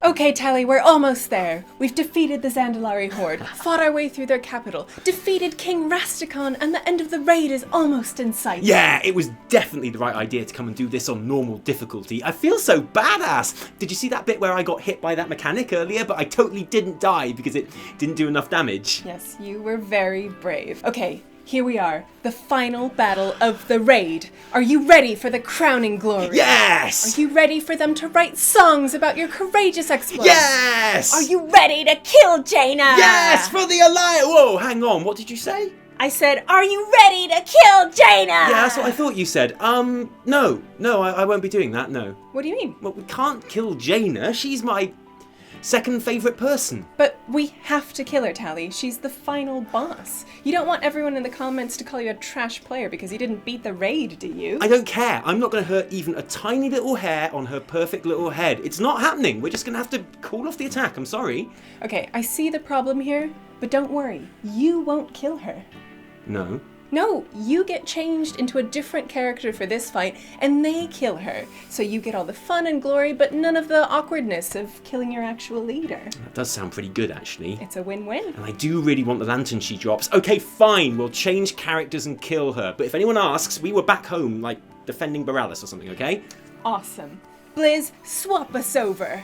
Okay, Tally, we're almost there. We've defeated the Zandalari horde, fought our way through their capital, defeated King Rastakhan, and the end of the raid is almost in sight. Yeah, it was definitely the right idea to come and do this on normal difficulty. I feel so badass. Did you see that bit where I got hit by that mechanic earlier, but I totally didn't die because it didn't do enough damage? Yes, you were very brave. Okay, here we are, the final battle of the raid. Are you ready for the crowning glory? Yes! Are you ready for them to write songs about your courageous exploits? Yes! Are you ready to kill Jaina? Yes, for the Alliance! Whoa, hang on, what did you say? I said, are you ready to kill Jaina? Yeah, that's what I thought you said. No, I won't be doing that, no. What do you mean? Well, we can't kill Jaina. She's my second favourite person. But we have to kill her, Tally. She's the final boss. You don't want everyone in the comments to call you a trash player because you didn't beat the raid, do you? I don't care. I'm not going to hurt even a tiny little hair on her perfect little head. It's not happening. We're just going to have to call off the attack. I'm sorry. Okay, I see the problem here, but don't worry. You won't kill her. No. No, you get changed into a different character for this fight, and they kill her. So you get all the fun and glory, but none of the awkwardness of killing your actual leader. That does sound pretty good, actually. It's a win-win. And I do really want the lantern she drops. Okay, fine, we'll change characters and kill her. But if anyone asks, we were back home, like, defending Borealis or something, okay? Awesome. Blizz, swap us over.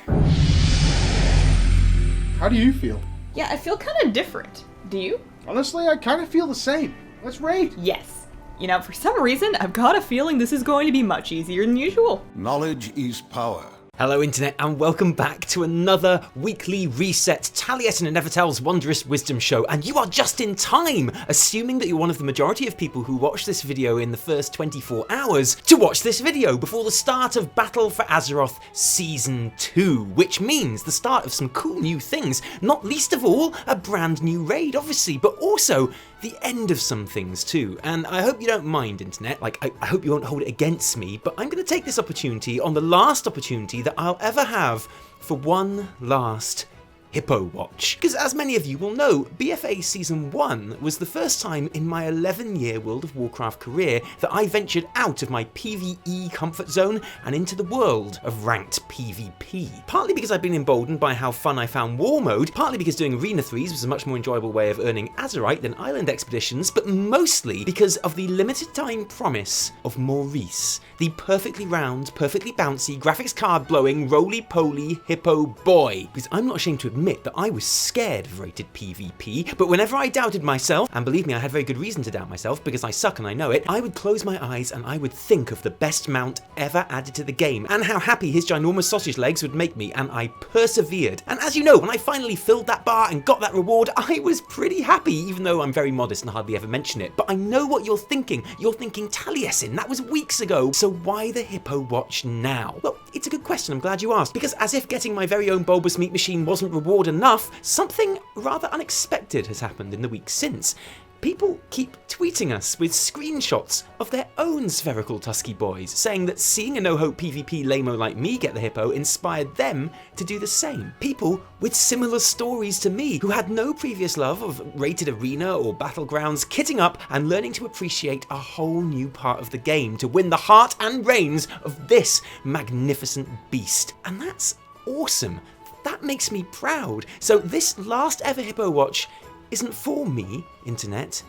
How do you feel? Yeah, I feel kind of different. Do you? Honestly, I kind of feel the same. Let's raid. Yes. You know, for some reason, I've got a feeling this is going to be much easier than usual. Knowledge is power. Hello Internet and welcome back to another weekly reset Taliesin Evitel's Wondrous Wisdomshow, and you are just in time, assuming that you're one of the majority of people who watch this video in the first 24 hours to watch this video before the start of Battle for Azeroth Season 2, which means the start of some cool new things, not least of all a brand new raid obviously, but also the end of some things too. And I hope you don't mind, Internet, like I hope you won't hold it against me, but I'm going to take this opportunity on the last opportunity that I'll ever have for one last Hippo Watch. Because as many of you will know, BfA Season 1 was the first time in my 11-year World of Warcraft career that I ventured out of my PvE comfort zone and into the world of ranked PvP. Partly because I've been emboldened by how fun I found War Mode, partly because doing Arena 3s was a much more enjoyable way of earning Azerite than Island Expeditions, but mostly because of the limited time promise of Maurice, the perfectly round, perfectly bouncy, graphics card blowing, roly-poly hippo boy. Because I'm not ashamed to admit that I was scared of rated PvP, but whenever I doubted myself, and believe me I had very good reason to doubt myself because I suck and I know it, I would close my eyes and I would think of the best mount ever added to the game and how happy his ginormous sausage legs would make me, and I persevered. And as you know, when I finally filled that bar and got that reward, I was pretty happy, even though I'm very modest and hardly ever mention it. But I know what you're thinking. You're thinking, Taliesin, that was weeks ago, so why the Hippo Watch now? Well, it's a good question, I'm glad you asked, because as if getting my very own bulbous meat machine wasn't reward enough, something rather unexpected has happened in the weeks since. People keep tweeting us with screenshots of their own spherical tusky boys, saying that seeing a no-hope PvP lamo like me get the hippo inspired them to do the same. People with similar stories to me, who had no previous love of rated arena or battlegrounds, kitting up and learning to appreciate a whole new part of the game to win the heart and reins of this magnificent beast. And that's awesome. That makes me proud. So this last ever Hippo Watch isn't for me, Internet.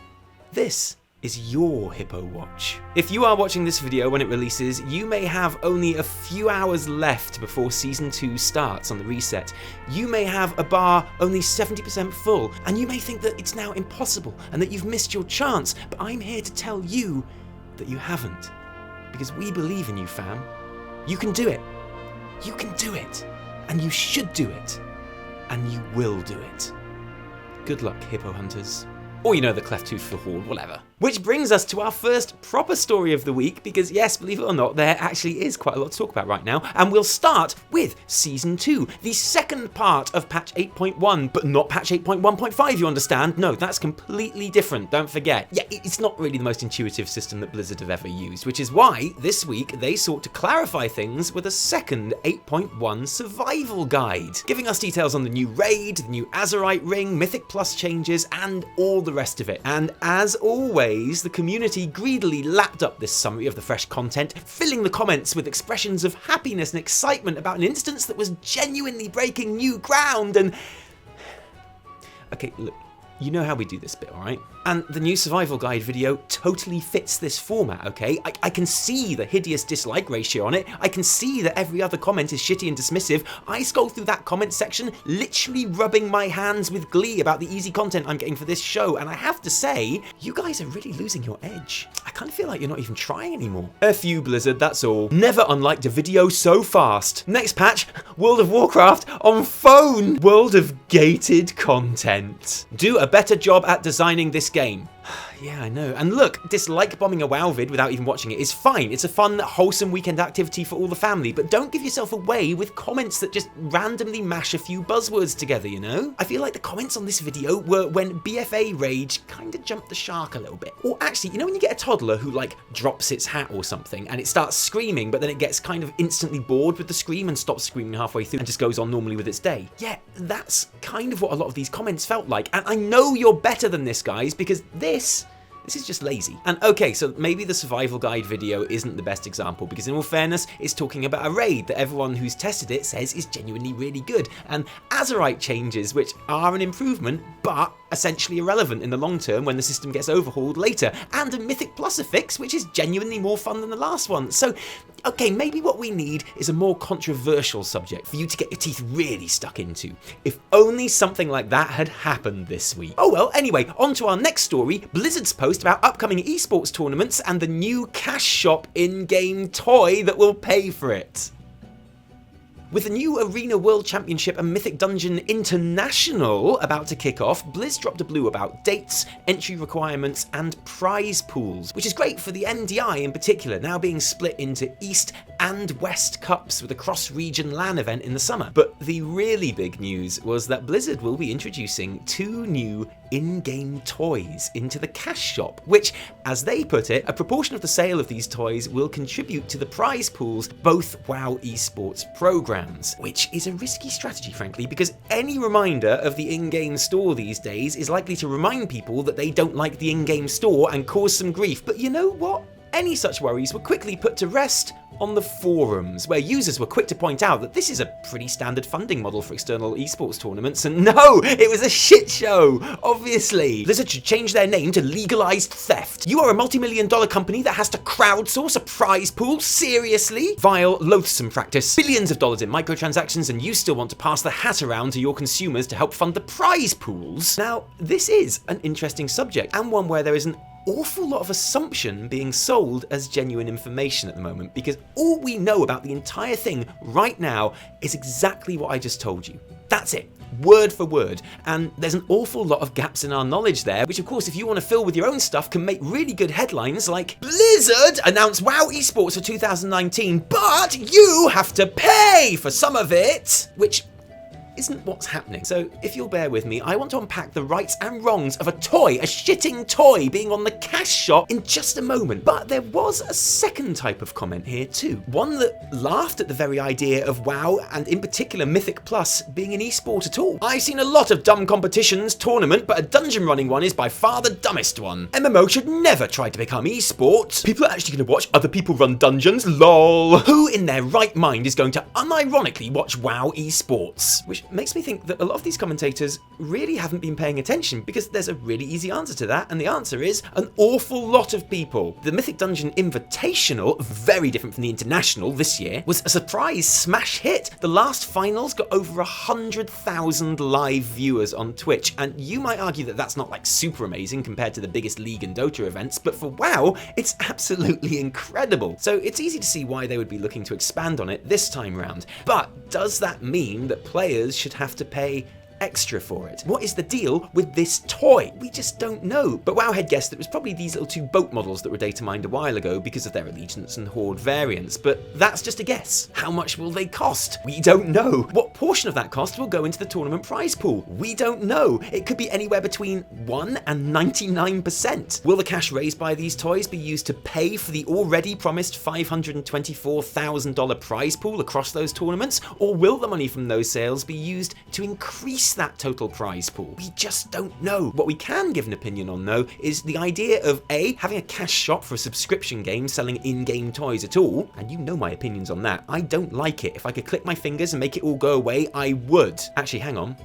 This is your Hippo Watch. If you are watching this video when it releases, you may have only a few hours left before Season 2 starts on the reset. You may have a bar only 70% full, and you may think that it's now impossible and that you've missed your chance, but I'm here to tell you that you haven't. Because we believe in you, fam. You can do it. You can do it. And you should do it. And you will do it. Good luck, Hippo Hunters. Or, you know, the cleft tooth for the horde, whatever. Which brings us to our first proper story of the week, because yes, believe it or not, there actually is quite a lot to talk about right now, and we'll start with Season 2, the second part of patch 8.1, but not patch 8.1.5, you understand? No, that's completely different, don't forget. Yeah, it's not really the most intuitive system that Blizzard have ever used, which is why, this week, they sought to clarify things with a second 8.1 survival guide, giving us details on the new raid, the new Azerite ring, Mythic Plus changes, and all the rest of it. And as always, ways, the community greedily lapped up this summary of the fresh content, filling the comments with expressions of happiness and excitement about an instance that was genuinely breaking new ground. And okay, look, you know how we do this bit, alright? And the new survival guide video totally fits this format, okay? I can see the hideous dislike ratio on it. I can see that every other comment is shitty and dismissive. I scroll through that comment section, literally rubbing my hands with glee about the easy content I'm getting for this show. And I have to say, you guys are really losing your edge. I kind of feel like you're not even trying anymore. F you, Blizzard, that's all. Never unliked a video so fast. Next patch, World of Warcraft on phone. World of gated content. Do a better job at designing this game. Yeah, I know. And look, dislike bombing a WoW vid without even watching it is fine. It's a fun, wholesome weekend activity for all the family, but don't give yourself away with comments that just randomly mash a few buzzwords together, you know? I feel like the comments on this video were when BfA rage kind of jumped the shark a little bit. Or actually, you know when you get a toddler who like drops its hat or something and it starts screaming, but then it gets kind of instantly bored with the scream and stops screaming halfway through and just goes on normally with its day? Yeah, that's kind of what a lot of these comments felt like. And I know you're better than this, guys, because this is just lazy. And okay, so maybe the survival guide video isn't the best example because in all fairness, it's talking about a raid that everyone who's tested it says is genuinely really good. And Azerite changes, which are an improvement, but essentially irrelevant in the long term when the system gets overhauled later. And a Mythic Plus affix, which is genuinely more fun than the last one. So, okay, maybe what we need is a more controversial subject for you to get your teeth really stuck into. If only something like that had happened this week. Oh well, anyway, on to our next story, Blizzard's post about upcoming esports tournaments and the new cash shop in-game toy that will pay for it. With the new Arena World Championship and Mythic Dungeon International about to kick off, Blizz dropped a blue about dates, entry requirements, and prize pools, which is great for the NDI in particular, now being split into East and West Cups with a cross-region LAN event in the summer. But the really big news was that Blizzard will be introducing 2 new in-game toys into the cash shop, which, as they put it, a proportion of the sale of these toys will contribute to the prize pools both WoW eSports programs, which is a risky strategy, frankly, because any reminder of the in-game store these days is likely to remind people that they don't like the in-game store and cause some grief. But you know what? Any such worries were quickly put to rest on the forums, where users were quick to point out that this is a pretty standard funding model for external esports tournaments, and no, it was a shit show, obviously. Blizzard should change their name to Legalized Theft. You are a multi-million-dollar company that has to crowdsource a prize pool? Seriously? Vile, loathsome practice. Billions of dollars in microtransactions, and you still want to pass the hat around to your consumers to help fund the prize pools? Now, this is an interesting subject, and one where there is an awful lot of assumption being sold as genuine information at the moment, because all we know about the entire thing right now is exactly what I just told you. That's it, word for word. And there's an awful lot of gaps in our knowledge there, which of course, if you want to fill with your own stuff, can make really good headlines like Blizzard announced WoW eSports for 2019, but you have to pay for some of it, which isn't what's happening. So if you'll bear with me, I want to unpack the rights and wrongs of a toy, a shitting toy, being on the cash shop in just a moment. But there was a second type of comment here too. One that laughed at the very idea of WoW, and in particular Mythic Plus, being an esport at all. I've seen a lot of dumb competitions, tournament, but a dungeon running one is by far the dumbest one. MMO should never try to become esport. People are actually going to watch other people run dungeons, lol. Who in their right mind is going to unironically watch WoW esports? Which makes me think that a lot of these commentators really haven't been paying attention, because there's a really easy answer to that, and the answer is an awful lot of people. The Mythic Dungeon Invitational, very different from the International this year, was a surprise smash hit. The last finals got over 100,000 live viewers on Twitch, and you might argue that that's not like super amazing compared to the biggest League and Dota events, but for WoW, it's absolutely incredible. So it's easy to see why they would be looking to expand on it this time round. But does that mean that players should have to pay extra for it? What is the deal with this toy? We just don't know. But Wowhead guessed that it was probably these little 2 boat models that were data mined a while ago because of their Allegiance and Horde variants, but that's just a guess. How much will they cost? We don't know. What portion of that cost will go into the tournament prize pool? We don't know. It could be anywhere between 1 and 99%. Will the cash raised by these toys be used to pay for the already promised $524,000 prize pool across those tournaments, or will the money from those sales be used to increase increase that total prize pool? We just don't know. What we can give an opinion on, though, is the idea of A, having a cash shop for a subscription game selling in-game toys at all, and you know my opinions on that. I don't like it. If I could click my fingers and make it all go away, I would. Actually, hang on.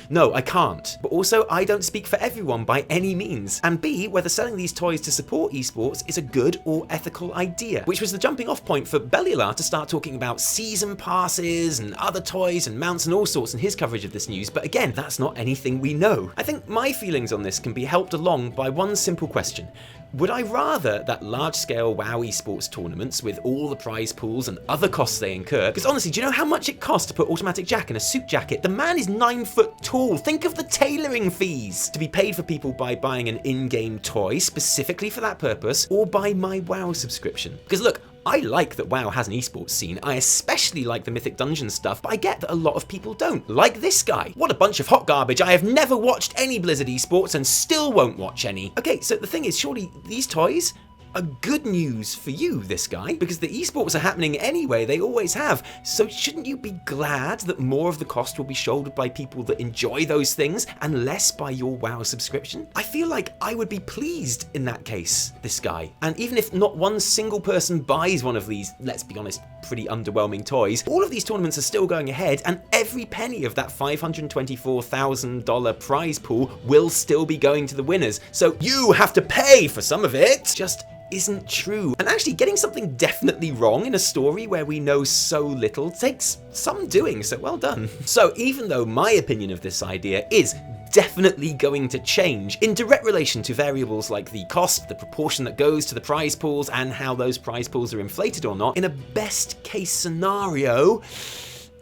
No, I can't. But also, I don't speak for everyone by any means. And B, whether selling these toys to support esports is a good or ethical idea, which was the jumping off point for Belialar to start talking about season passes and other toys and mounts and all sorts in his coverage of this news. But again, that's not anything we know. I think my feelings on this can be helped along by one simple question. Would I rather that large-scale WoW esports tournaments with all the prize pools and other costs they incur? Because honestly, do you know how much it costs to put automatic jack in a suit jacket? The man is 9 foot tall. Think of the tailoring fees to be paid for people by buying an in-game toy specifically for that purpose, or buy my WoW subscription. Because look, I like that WoW has an esports scene. I especially like the Mythic Dungeon stuff, but I get that a lot of people don't. Like this guy. What a bunch of hot garbage. I have never watched any Blizzard esports and still won't watch any. Okay, so the thing is, surely these toys are good news for you, this guy, because the esports are happening anyway, they always have. So shouldn't you be glad that more of the cost will be shouldered by people that enjoy those things and less by your WoW subscription? I feel like I would be pleased in that case, this guy. And even if not one single person buys one of these, let's be honest, pretty underwhelming toys, all of these tournaments are still going ahead, and every penny of that $524,000 prize pool will still be going to the winners. So you have to pay for some of it. Just isn't true. And actually, getting something definitely wrong in a story where we know so little takes some doing, so well done. So even though my opinion of this idea is definitely going to change in direct relation to variables like the cost, the proportion that goes to the prize pools, and how those prize pools are inflated or not, in a best case scenario,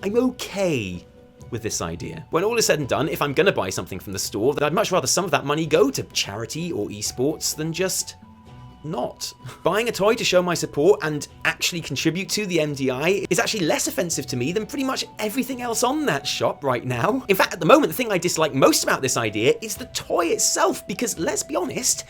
I'm okay with this idea. When all is said and done, if I'm gonna buy something from the store, then I'd much rather some of that money go to charity or esports than just not. Buying a toy to show my support and actually contribute to the MDI is actually less offensive to me than pretty much everything else on that shop right now. In fact, at the moment, the thing I dislike most about this idea is the toy itself, because let's be honest,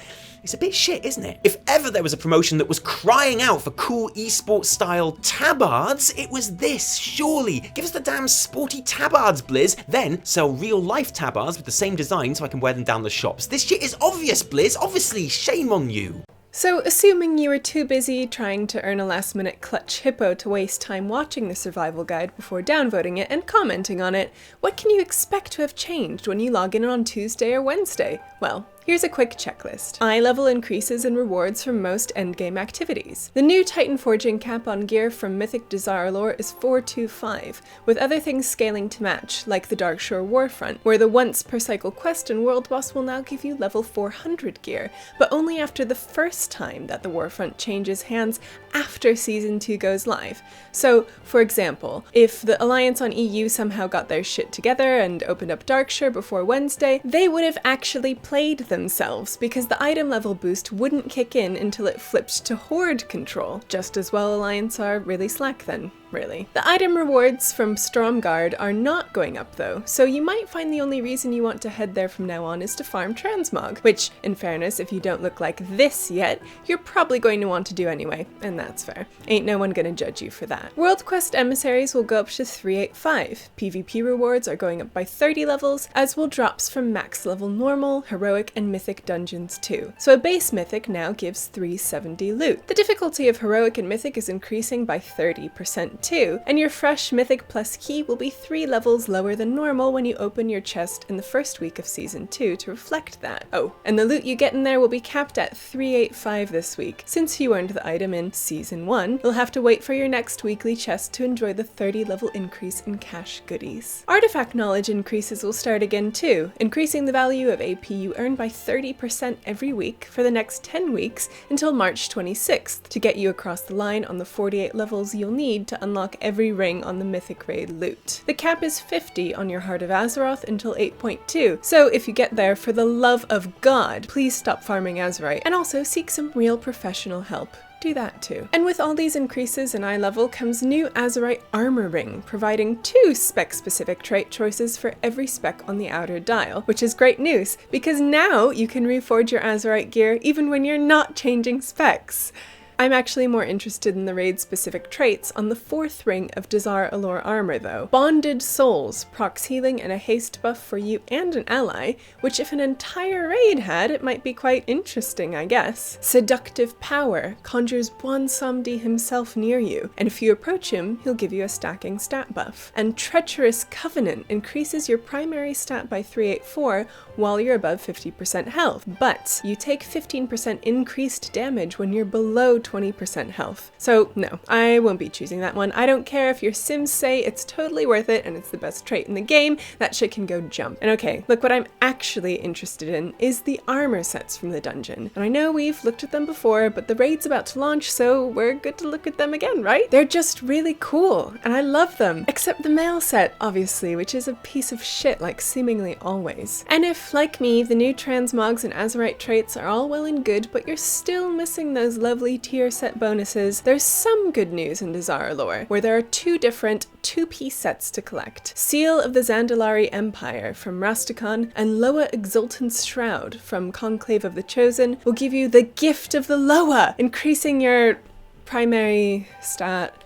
it's a bit shit, isn't it? If ever there was a promotion that was crying out for cool esports style tabards, it was this, surely. Give us the damn sporty tabards, Blizz, then sell real life tabards with the same design so I can wear them down the shops. This shit is obvious, Blizz, obviously, shame on you. So, assuming you were too busy trying to earn a last-minute clutch hippo to waste time watching the survival guide before downvoting it and commenting on it, what can you expect to have changed when you log in on Tuesday or Wednesday? Well, here's a quick checklist. Eye level increases and rewards from most endgame activities. The new Titan forging cap on gear from Mythic Dazar'alor is 425, with other things scaling to match, like the Darkshore Warfront, where the once per cycle quest and world boss will now give you level 400 gear, but only after the first time that the Warfront changes hands after Season 2 goes live. So, for example, if the Alliance on EU somehow got their shit together and opened up Darkshore before Wednesday, they would have actually played themselves, because the item level boost wouldn't kick in until it flipped to Horde control. Just as well Alliance are really slack then, really. The item rewards from Stromgarde are not going up though, so you might find the only reason you want to head there from now on is to farm transmog, which, in fairness, if you don't look like this yet, you're probably going to want to do anyway, and that's fair. Ain't no one gonna judge you for that. World Quest emissaries will go up to 385. PvP rewards are going up by 30 levels, as will drops from max level normal, heroic, and mythic dungeons too. So a base mythic now gives 370 loot. The difficulty of heroic and mythic is increasing by 30% too, and your fresh mythic plus key will be 3 levels lower than normal when you open your chest in the first week of Season 2 to reflect that. Oh, and the loot you get in there will be capped at 385 this week. Since you earned the item in Season 1, you'll have to wait for your next weekly chest to enjoy the 30 level increase in cash goodies. Artifact knowledge increases will start again too, increasing the value of AP you earn by 30% every week for the next 10 weeks until March 26th to get you across the line on the 48 levels you'll need to unlock every ring on the Mythic Raid loot. The cap is 50 on your Heart of Azeroth until 8.2, so if you get there, for the love of God, please stop farming Azerite and also seek some real professional help. Do that too. And with all these increases in eye level comes new Azerite Armor ring, providing 2 spec-specific trait choices for every spec on the outer dial, which is great news, because now you can reforge your Azerite gear even when you're not changing specs. I'm actually more interested in the raid-specific traits on the 4th ring of Dazar'alor armor though. Bonded Souls, procs healing and a haste buff for you and an ally, which if an entire raid had, it might be quite interesting, I guess. Seductive Power conjures Bwonsamdi himself near you, and if you approach him, he'll give you a stacking stat buff. And Treacherous Covenant increases your primary stat by 384 while you're above 50% health, but you take 15% increased damage when you're below 20% health. So no, I won't be choosing that one. I don't care if your Sims say it's totally worth it and it's the best trait in the game, that shit can go jump. And okay, look, what I'm actually interested in is the armor sets from the dungeon. And I know we've looked at them before, but the raid's about to launch, so we're good to look at them again, right? They're just really cool, and I love them. Except the male set, obviously, which is a piece of shit like seemingly always. And if, like me, the new transmogs and Azerite traits are all well and good, but you're still missing those lovely tier set bonuses, there's some good news in Dazar'alor, where there are 2 different 2-piece sets to collect. Seal of the Zandalari Empire from Rastakhan and Loa Exultant's Shroud from Conclave of the Chosen will give you the Gift of the Loa, increasing your primary stat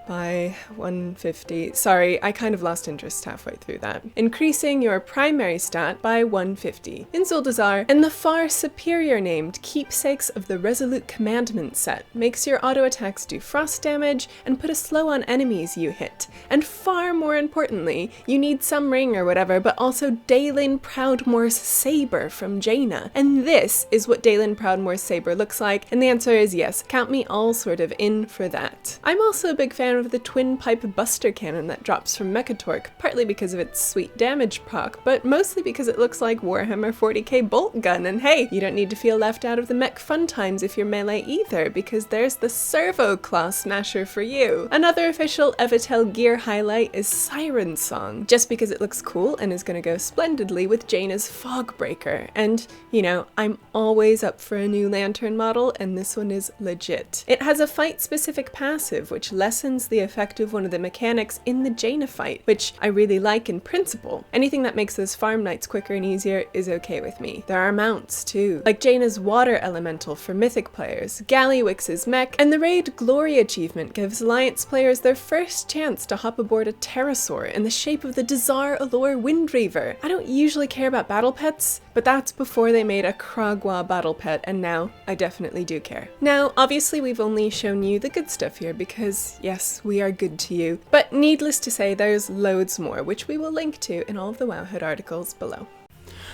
by 150. Sorry, I kind of lost interest halfway through that. Increasing your primary stat by 150 in Zuldazar, and the far superior named Keepsakes of the Resolute Commandment set makes your auto attacks do frost damage and put a slow on enemies you hit. And far more importantly, you need some ring or whatever, but also Daelin Proudmoore's Saber from Jaina. And this is what Daelin Proudmoore's Saber looks like, and the answer is yes, count me all sort of in for that. I'm also a big fan of the twin pipe buster cannon that drops from Mechatork, partly because of its sweet damage proc, but mostly because it looks like Warhammer 40k bolt gun, and hey, you don't need to feel left out of the mech fun times if you're melee either, because there's the Servo Claw Smasher for you. Another official Evitel gear highlight is Siren Song, just because it looks cool and is gonna go splendidly with Jaina's Fogbreaker, and you know, I'm always up for a new lantern model, and this one is legit. It has a fight-specific passive, which lessens the effect of one of the mechanics in the Jaina fight, which I really like in principle. Anything that makes those farm nights quicker and easier is okay with me. There are mounts too, like Jaina's Water Elemental for Mythic players, Gallywix's mech, and the Raid Glory achievement gives Alliance players their first chance to hop aboard a pterosaur in the shape of the Dazar'alor Windreaver. I don't usually care about battle pets, but that's before they made a Kragwa battle pet, and now I definitely do care. Now, obviously we've only shown you the good stuff here because, yes, we are good to you. But needless to say, there's loads more, which we will link to in all of the Wowhead articles below.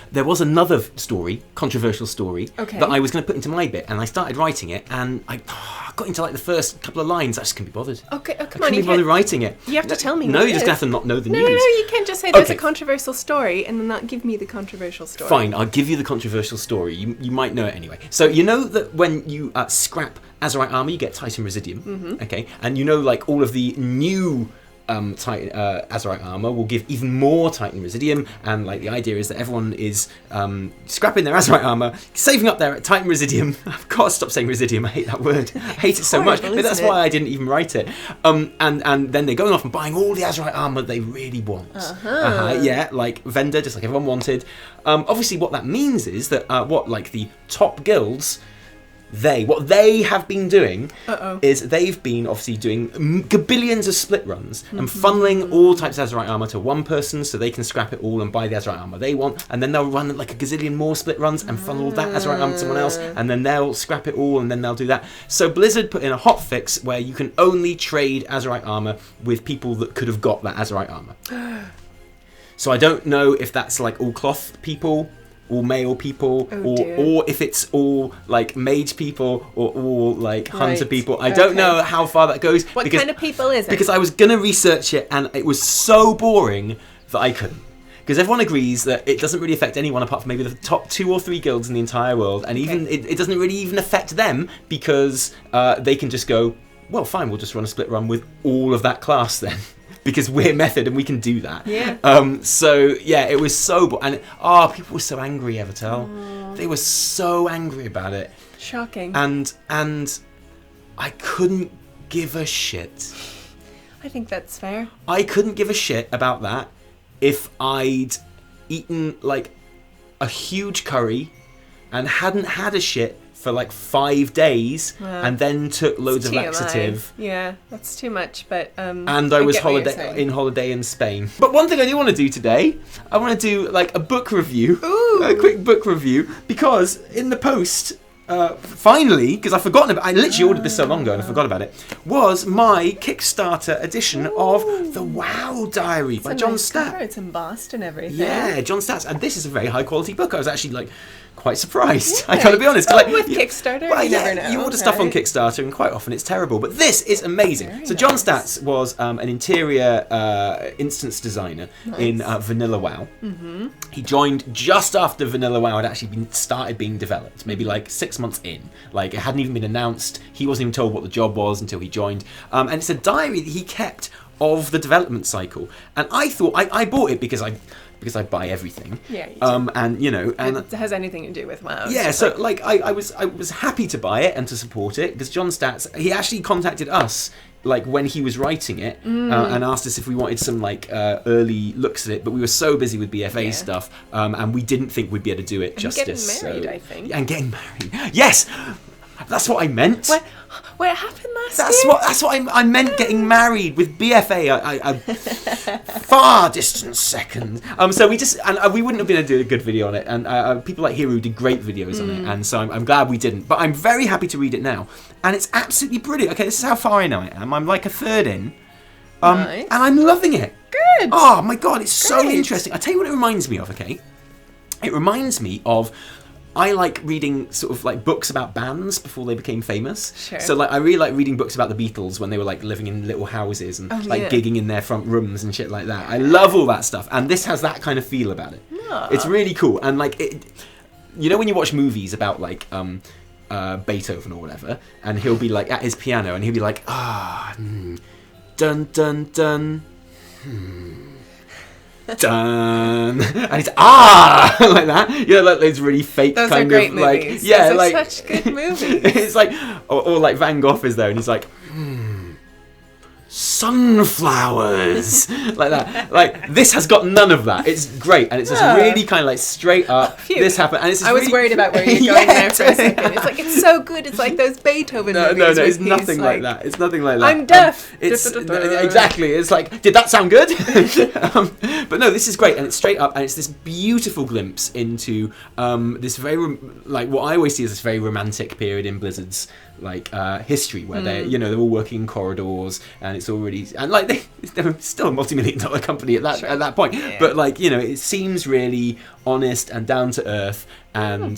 There was another story, controversial story, that I was going to put into my bit, and I started writing it, and I got into like the first couple of lines. I just couldn't be bothered. Okay, come on, I couldn't be bothered writing it. You have to tell me. No, what you it just is. have to not know the news. No, you can't just say there's a controversial story and then not give me the controversial story. Fine, I'll give you the controversial story. You might know it anyway. So you know that when you scrap Azerite Armor, you get Titan Residuum, okay? And you know, like, all of the new Titan Azerite Armor will give even more Titan Residuum, and like the idea is that everyone is scrapping their Azerite Armor, saving up their Titan Residuum. I've got to stop saying Residuum, I hate that word. I hate it so much, but that's why I didn't even write it. And then they're going off and buying all the Azerite Armor they really want. Yeah, like vendor, just like everyone wanted. Obviously what that means is that like the top guilds, what they have been doing is they've been obviously doing gabillions of split runs and funneling all types of Azerite Armor to one person so they can scrap it all and buy the Azerite Armor they want, and then they'll run like a gazillion more split runs and funnel that Azerite Armor to someone else, and then they'll scrap it all and then they'll do that. So Blizzard put in a hotfix where you can only trade Azerite Armor with people that could have got that Azerite Armor. So I don't know if that's like all cloth people, all male people, or if it's all like mage people or all like hunter people. I don't know how far that goes. What kind of people is it? Because I was going to research it and it was so boring that I couldn't. Because everyone agrees that it doesn't really affect anyone apart from maybe the top 2 or 3 guilds in the entire world, and even it doesn't really even affect them because they can just go, well, fine, we'll just run a split run with all of that class then. Because we're Method and we can do that. Yeah. So yeah, it was so and people were so angry, Evitel. They were so angry about it. Shocking. And I couldn't give a shit. I think that's fair. I couldn't give a shit about that if I'd eaten like a huge curry and hadn't had a shit for like 5 days, Wow. and then took loads of TMI. laxative. Yeah, that's too much, but And I was get what you're saying. in holiday in Spain. But one thing I do want to do today, I want to do like a book review, a quick book review, because in the post, finally, because I've forgotten about, I literally ordered this so long ago and I forgot about it, was my Kickstarter edition of The WoW Diary by It's a John nice cover. Statt. It's embossed and everything. Yeah, John Statt's, and this is a very high quality book. I was actually like quite surprised. I gotta be honest. 'Cause, Well, like, with Kickstarter, well, you yeah, never know, you order stuff on right? Kickstarter, and quite often it's terrible. But this is amazing. Very So John nice. Statt was an interior instance designer in Vanilla WoW. Mm-hmm. He joined just after Vanilla WoW had actually started being developed, maybe like 6 months in. Like it hadn't even been announced. He wasn't even told what the job was until he joined. And it's a diary that he kept of the development cycle. And I thought I bought it because I buy everything. Yeah, you do. And you know, and It has anything to do with WoW. yeah, so like I was happy to buy it and to support it because John Statt, he actually contacted us like when he was writing it and asked us if we wanted some like early looks at it, but we were so busy with BfA stuff and we didn't think we'd be able to do it justice. Getting married, so, I think. and getting married. Yes, that's what I meant. What happened last That's year? what I meant. Getting married with BfA. I far distant second. So we just we wouldn't have been able to do a good video on it. And people like Hiru did great videos on it. And so I'm glad we didn't. But I'm very happy to read it now. And it's absolutely brilliant. Okay, this is how far in I am. I'm like a third in. Nice. And I'm loving it. Good. Oh my god, it's so Great. interesting. I'll tell you what it reminds me of. Okay, it reminds me of. I like reading sort of like books about bands before they became famous. Sure. So like I really like reading books about the Beatles when they were like living in little houses and like yeah. gigging in their front rooms and shit like that. I love all that stuff, and this has that kind of feel about it. Aw. It's really cool, and like it, you know when you watch movies about like Beethoven or whatever, and he'll be like at his piano and he'll be like dun dun dun. Done and it's like that, you know, like those really fake Those kind are great of like movies. yeah, Those are like such good movies. it's like or like Van Gogh is there and he's like sunflowers like that. Like this has got none of that. It's great and it's just really kind of like straight up. Phew. This happened and it's just I was really... worried about where you're going Yeah, there for a second. It's like it's so good. It's like those Beethoven No, movies. no, with it's these, nothing like that. It's nothing like that. I'm deaf. It's exactly. It's like, did that sound good? But no, this is great, and it's straight up, and it's this beautiful glimpse into this very like what I always see as this very romantic period in Blizzard's like history, where they're all working in corridors, and it's already and like they're still a multi-million-dollar company at that point. Yeah. But like it seems really honest and down to earth. And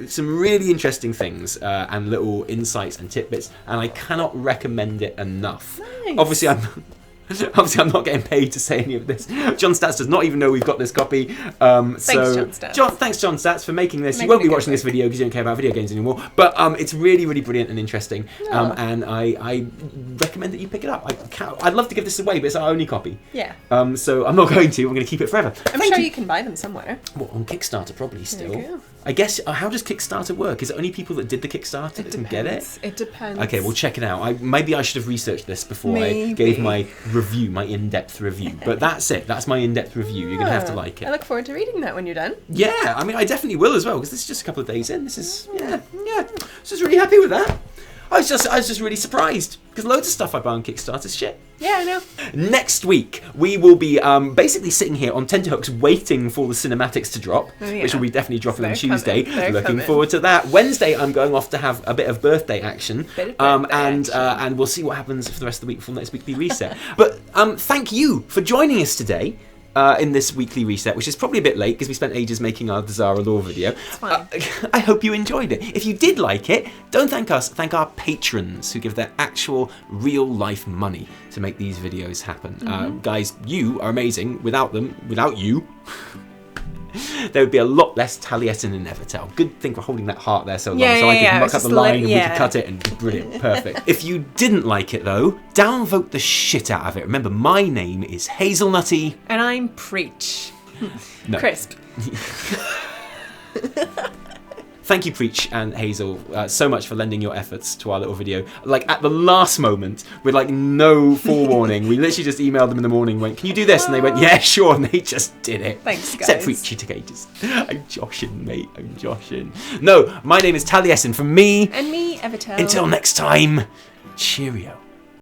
some really interesting things and little insights and tidbits, and I cannot recommend it enough. Nice. Obviously, I'm not getting paid to say any of this. John Statt does not even know we've got this copy. Thanks, John Statt. Thanks, John Statt, for making this. You Making won't be a good watching this video because you don't care about video games anymore. But it's really, really brilliant and interesting. And I recommend that you pick it up. I'd love to give this away, but it's our only copy. Yeah. So I'm not going to. I'm going to keep it forever. I'm sure you can buy them somewhere. Well, on Kickstarter probably still. you go. I guess, how does Kickstarter work? Is it only people that did the Kickstarter that can get it? It depends. Okay, we'll check it out. Maybe I should have researched this before I Maybe. gave my review, my in-depth review. But that's it. That's my in-depth review. You're going to have to like I it. look forward to reading that when you're done. Yeah, I mean, I definitely will as well, because this is just a couple of days in. This is, yeah. So I was really happy with that. I was just really surprised, because loads of stuff I buy on Kickstarter is shit. Yeah, I know. Next week, we will be basically sitting here on tenterhooks waiting for the cinematics to drop, yeah. which will be definitely dropping on They're Tuesday. coming. They're Looking coming. forward to that. Wednesday, I'm going off to have a bit of birthday action, Bit of birthday action. and we'll see what happens for the rest of the week before next weekly reset. But thank you for joining us today. In this weekly reset, which is probably a bit late because we spent ages making our Dazar'alor video. It's fine. I hope you enjoyed it. If you did like it, don't thank us, thank our patrons who give their actual real life money to make these videos happen. Guys, you are amazing. Without them, without you, there would be a lot less Taliesin Evitel. Good thing for holding that heart there so long, Yeah, so I yeah, could yeah, muck it's up the just line like- and we yeah. could cut it and brilliant, perfect. If you didn't like it though, downvote the shit out of it. Remember, my name is Hazelnutty. And I'm Preach. No. Crisp. thank you, Preach and Hazel, so much for lending your efforts to our little video. Like, at the last moment, with like no forewarning, we literally just emailed them in the morning, went, can you do this? And they went, yeah, sure, and they just did it. Thanks, guys. Except Preach, you took ages. I'm joshing, mate, I'm joshing. No, my name is Taliesin, from me. And me, Evitel. Until next time, cheerio.